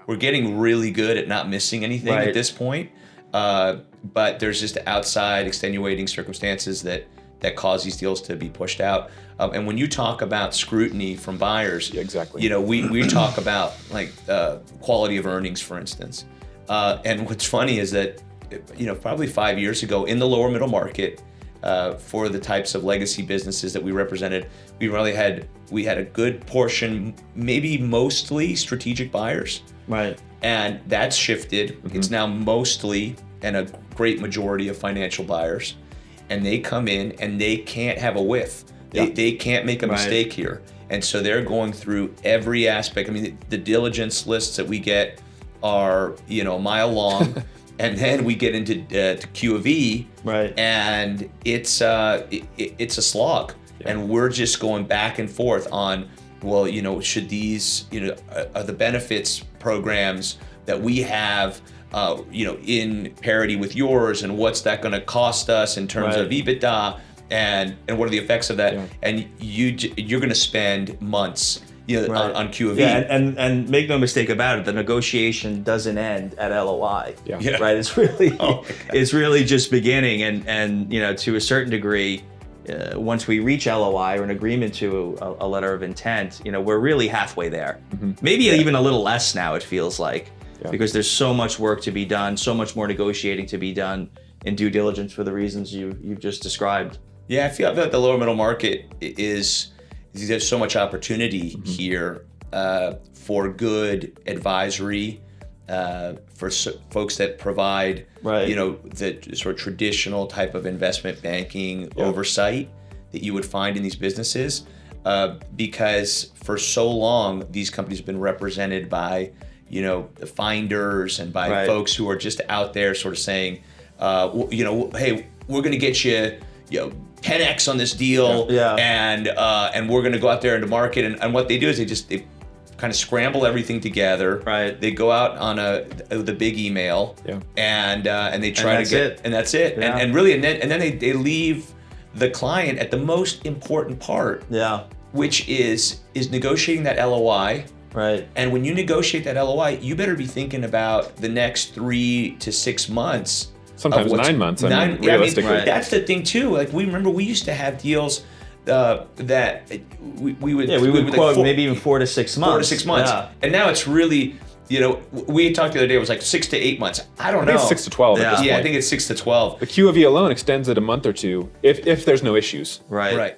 we're getting really good at not missing anything at this point. But there's just outside extenuating circumstances that cause these deals to be pushed out. And when you talk about scrutiny from buyers, exactly. You know, we talk about like quality of earnings, for instance. And what's funny is that, you know, probably 5 years ago in the lower middle market, for the types of legacy businesses that we represented, we had a good portion, maybe mostly strategic buyers. Right. And that's shifted. It's now mostly and a great majority of financial buyers. And they come in and they can't have a whiff. They can't make a mistake here. And so they're going through every aspect. I mean, the diligence lists that we get are, you know, a mile long. And then we get into to Q of E, and it's a slog. And we're just going back and forth on, well, you know, should these, you know, are the benefits programs that we have, you know, in parity with yours, and what's that going to cost us in terms of EBITDA, and what are the effects of that? And you're going to spend months, you know, on Q of E. And make no mistake about it, the negotiation doesn't end at LOI. Right? It's really just beginning, and you know, to a certain degree, once we reach LOI or an agreement to a letter of intent, you know, we're really halfway there. Maybe even a little less now, it feels like, because there's so much work to be done, so much more negotiating to be done in due diligence for the reasons you've just described. Yeah, I feel that the lower middle market is there's so much opportunity here for good advisory, for folks that provide, you know, the sort of traditional type of investment banking oversight that you would find in these businesses, because for so long these companies have been represented by, you know, the finders and by folks who are just out there sort of saying, you know, hey, we're going to get you, you know, 10x on this deal, and we're going to go out there into market. And what they do is they kind of scramble everything together. They go out on the big email, and they try to get, and that's it. And really, and then they leave the client at the most important part, which is negotiating that LOI. And when you negotiate that LOI, you better be thinking about the next 3 to 6 months. Sometimes 9 months. I mean, realistically. I mean, that's the thing too. Like we used to have deals that we would quote maybe even 4 to 6 months. 4 to 6 months. And now it's really, you know, we talked the other day, it was like 6 to 8 months. I don't know. It's 6 to 12 at this point. I think it's 6 to 12. The Q of E alone extends it a month or two if there's no issues. Right.